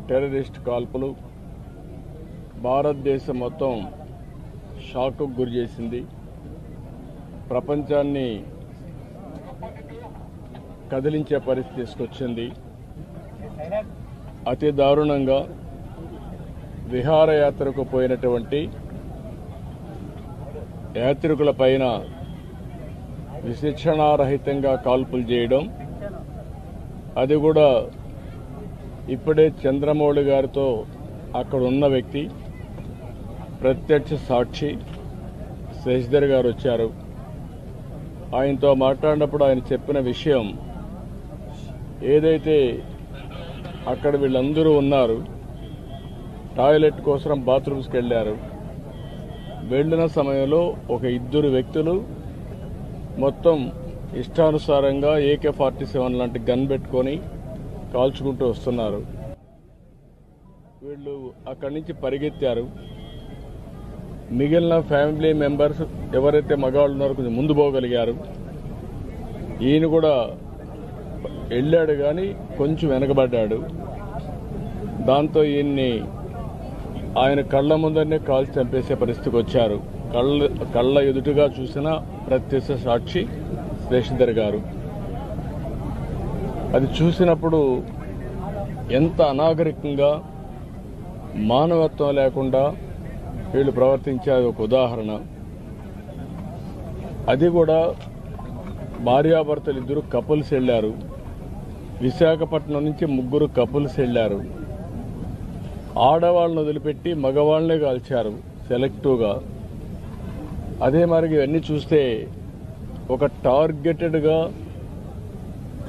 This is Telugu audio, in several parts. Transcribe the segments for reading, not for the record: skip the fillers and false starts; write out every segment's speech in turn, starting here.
టెర్రరిస్ట్ కాల్పులు భారతదేశం మొత్తం షాక్కు గురి చేసింది. ప్రపంచాన్ని కదిలించే పరిస్థితి తీసుకొచ్చింది. అతి దారుణంగా విహారయాత్రకు పోయినటువంటి యాత్రికుల పైన విచక్షణారహితంగా కాల్పులు చేయడం, అది కూడా ఇప్పుడే చంద్రమౌళి గారితో అక్కడ ఉన్న వ్యక్తి ప్రత్యక్ష సాక్షి శశిధర్ గారు వచ్చారు. ఆయనతో మాట్లాడినప్పుడు ఆయన చెప్పిన విషయం ఏదైతే అక్కడ వీళ్ళందరూ ఉన్నారు, టాయిలెట్ కోసం బాత్రూమ్స్కి వెళ్ళారు. వెళ్ళిన సమయంలో ఒక ఇద్దరు వ్యక్తులు మొత్తం ఇష్టానుసారంగా AK-47 లాంటి గన్ పెట్టుకొని కాల్చుకుంటూ వస్తున్నారు. వీళ్ళు అక్కడి నుంచి పరిగెత్తారు. మిగిలిన ఫ్యామిలీ మెంబర్స్ ఎవరైతే మగవాళ్ళు ఉన్నారో కొంచెం ముందు పోగలిగారు. ఈయన కూడా వెళ్ళాడు కానీ కొంచెం వెనకబడ్డాడు. దాంతో ఈయన్ని ఆయన కళ్ళ ముందరనే కాల్చి చంపేసే పరిస్థితికి వచ్చారు. కళ్ళ ఎదుటిగా చూసిన ప్రత్యక్ష సాక్షి శశిధర్ గారు. అది చూసినప్పుడు ఎంత అనాగరికంగా మానవత్వం లేకుండా వీళ్ళు ప్రవర్తించారు ఒక ఉదాహరణ. అది కూడా భార్యాభర్తలు ఇద్దరు కపుల్స్ వెళ్లారు. విశాఖపట్నం నుంచి ముగ్గురు కపుల్స్ వెళ్లారు. ఆడవాళ్ళను వదిలిపెట్టి మగవాళ్లనే కాల్చారు సెలెక్టివ్గా. అదే మరి ఇవన్నీ చూస్తే ఒక టార్గెటెడ్గా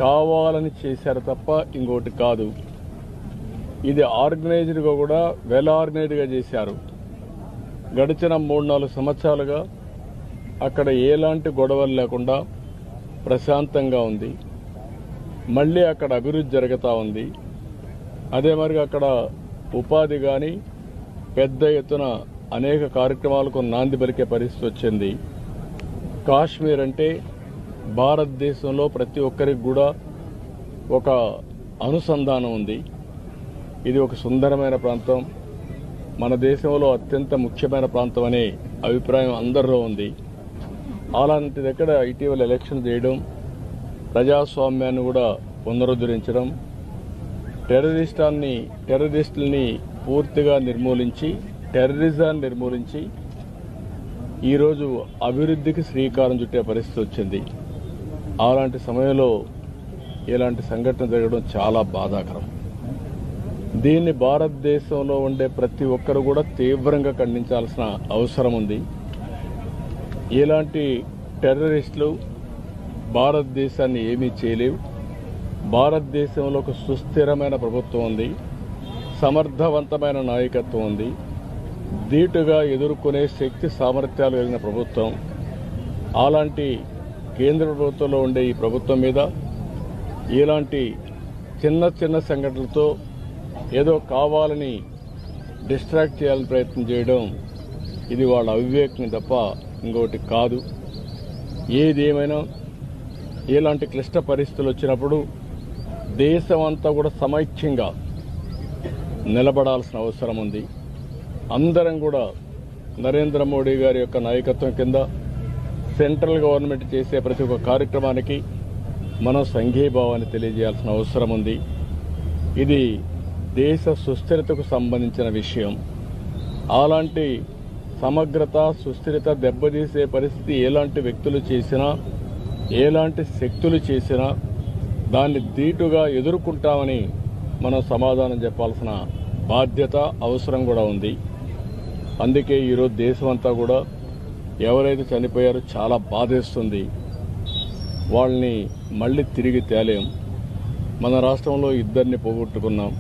కావాలని చేశారు తప్ప ఇంకోటి కాదు. ఇది ఆర్గనైజ్డ్గా కూడా వెల్ ఆర్గనైజ్డ్గా చేశారు. గడిచిన 3-4 సంవత్సరాలుగా అక్కడ ఎలాంటి గొడవలు లేకుండా ప్రశాంతంగా ఉంది. మళ్ళీ అక్కడ అభివృద్ధి జరుగుతూ ఉంది. అదే మరి అక్కడ ఉపాధి కానీ పెద్ద ఎత్తున అనేక కార్యక్రమాలకు నాంది పలికే పరిస్థితి వచ్చింది. కాశ్మీర్ అంటే భారతదేశంలో ప్రతి ఒక్కరికి కూడా ఒక అనుసంధానం ఉంది. ఇది ఒక సుందరమైన ప్రాంతం, మన దేశంలో అత్యంత ముఖ్యమైన ప్రాంతం అనే అభిప్రాయం అందరిలో ఉంది. అలాంటి దగ్గర ఇటీవల ఎలక్షన్ చేయడం, ప్రజాస్వామ్యాన్ని కూడా పునరుద్ధరించడం, టెర్రరిస్టుల్ని పూర్తిగా నిర్మూలించి టెర్రరిజాన్ని నిర్మూలించి ఈరోజు అభివృద్ధికి శ్రీకారం చుట్టే పరిస్థితి వచ్చింది. అలాంటి సమయంలో ఇలాంటి సంఘటన జరగడం చాలా బాధాకరం. దీన్ని భారతదేశంలో ఉండే ప్రతి ఒక్కరు కూడా తీవ్రంగా ఖండించాల్సిన అవసరం ఉంది. ఇలాంటి టెర్రరిస్టులు భారతదేశాన్ని ఏమీ చేయలేవు. భారతదేశంలో ఒక సుస్థిరమైన ప్రభుత్వం ఉంది, సమర్థవంతమైన నాయకత్వం ఉంది, ధీటుగా ఎదుర్కొనే శక్తి సామర్థ్యాలు కలిగిన ప్రభుత్వం. అలాంటి కేంద్ర ప్రభుత్వంలో ఉండే ఈ ప్రభుత్వం మీద ఇలాంటి చిన్న చిన్న సంఘటనలతో ఏదో కావాలని డిస్ట్రాక్ట్ చేయాలని ప్రయత్నం చేయడం, ఇది వాళ్ళ అవివేకం తప్ప ఇంకోటి కాదు. ఏది ఏమైనా ఇలాంటి క్లిష్ట పరిస్థితులు వచ్చినప్పుడు దేశం అంతా కూడా సమైక్యంగా నిలబడాల్సిన అవసరం ఉంది. అందరం కూడా నరేంద్ర మోడీ గారి యొక్క నాయకత్వం కింద సెంట్రల్ గవర్నమెంట్ చేసే ప్రతి ఒక్క కార్యక్రమానికి మనం సంఘీభావాన్ని తెలియజేయాల్సిన అవసరం ఉంది. ఇది దేశ సుస్థిరతకు సంబంధించిన విషయం. అలాంటి సమగ్రత, సుస్థిరత దెబ్బతీసే పరిస్థితి ఎలాంటి వ్యక్తులు చేసినా, ఎలాంటి శక్తులు చేసినా దాన్ని ధీటుగా ఎదుర్కొంటామని మనం సమాధానం చెప్పాల్సిన బాధ్యత, అవసరం కూడా ఉంది. అందుకే ఈరోజు దేశం అంతా కూడా ఎవరైతే చనిపోయారో చాలా బాధేస్తుంది. వాళ్ళని మళ్ళీ తిరిగి తేలేం. మన రాష్ట్రంలో ఇద్దరిని పోగొట్టుకున్నాం.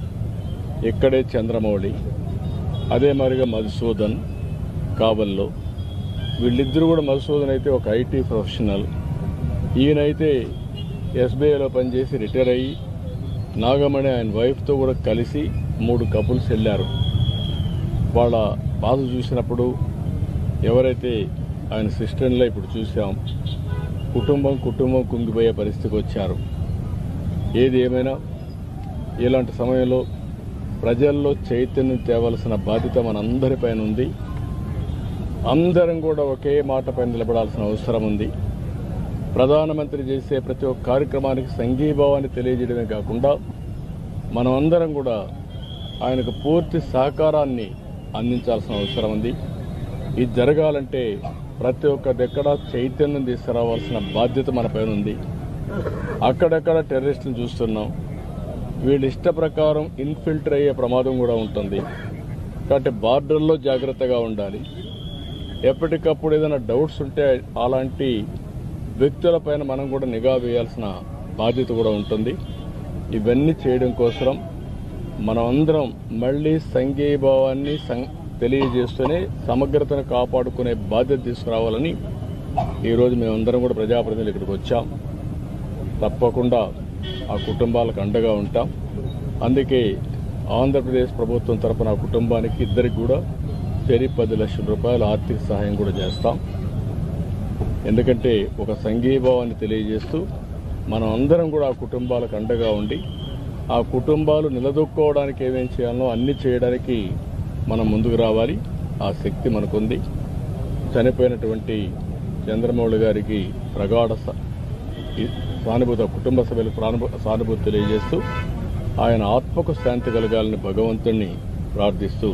ఇక్కడే చంద్రమౌళి, అదే మరిగా మధుసూదన్ కాబల్లో. వీళ్ళిద్దరూ కూడా, మధుసూదన్ అయితే ఒక IT ప్రొఫెషనల్, ఈయనైతే SBIలో పనిచేసి రిటైర్ అయ్యి నాగమణి ఆయన వైఫ్తో కూడా కలిసి 3 కపుల్స్ వెళ్ళారు. వాళ్ళ బాధ చూసినప్పుడు ఎవరైతే ఆయన సిస్టర్లో ఇప్పుడు చూసాం, కుటుంబం కుంగిపోయే పరిస్థితికి వచ్చారు. ఏది ఏమైనా ఇలాంటి సమయంలో ప్రజల్లో చైతన్యం తేవలసిన బాధ్యత మనందరిపైన ఉంది. అందరం కూడా ఒకే మాటపై నిలబడాల్సిన అవసరం ఉంది. ప్రధానమంత్రి చేసే ప్రతి ఒక్క కార్యక్రమానికి సంఘీభావాన్ని తెలియజేయడమే కాకుండా మనం అందరం కూడా ఆయనకు పూర్తి సహకారాన్ని అందించాల్సిన అవసరం ఉంది. ఇది జరగాలంటే ప్రతి ఒక్క దగ్గర చైతన్యం తీసుకురావాల్సిన బాధ్యత మనపైన ఉంది. అక్కడక్కడ టెర్రరిస్టులు చూస్తున్నాం. వీళ్ళ ఇష్ట ప్రకారం ఇన్ఫిల్టర్ అయ్యే ప్రమాదం కూడా ఉంటుంది. కాబట్టి బార్డర్లో జాగ్రత్తగా ఉండాలి. ఎప్పటికప్పుడు ఏదైనా డౌట్స్ ఉంటే అలాంటి వ్యక్తులపైన మనం కూడా నిఘా వేయాల్సిన బాధ్యత కూడా ఉంటుంది. ఇవన్నీ చేయడం కోసం మనం అందరం మళ్లీ సంఘీభావాన్ని తెలియజేస్తూనే సమగ్రతను కాపాడుకునే బాధ్యత తీసుకురావాలని ఈరోజు మేమందరం కూడా ప్రజాప్రతినిధులు ఇక్కడికి వచ్చాం. తప్పకుండా ఆ కుటుంబాలకు అండగా ఉంటాం. అందుకే ఆంధ్రప్రదేశ్ ప్రభుత్వం తరపున ఆ కుటుంబానికి ఇద్దరికి కూడా చెరి 10 లక్షల రూపాయల ఆర్థిక సహాయం కూడా చేస్తాం. ఎందుకంటే ఒక సంఘీభావాన్ని తెలియజేస్తూ మనం అందరం కూడా ఆ కుటుంబాలకు అండగా ఉండి ఆ కుటుంబాలు నిలదొక్కుకోవడానికి ఏమేం చేయాలో అన్ని చేయడానికి మనం ముందుకు రావాలి. ఆ శక్తి మనకుంది. చనిపోయినటువంటి చంద్రమౌళి గారికి ప్రగాఢ సానుభూతి, కుటుంబ సభ్యులకు సానుభూతి తెలియజేస్తూ ఆయన ఆత్మకు శాంతి కలగాలని భగవంతుణ్ణి ప్రార్థిస్తూ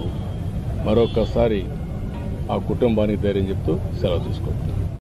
మరొకసారి ఆ కుటుంబానికి ధైర్యం చెప్తూ సెలవు తీసుకుంటాం.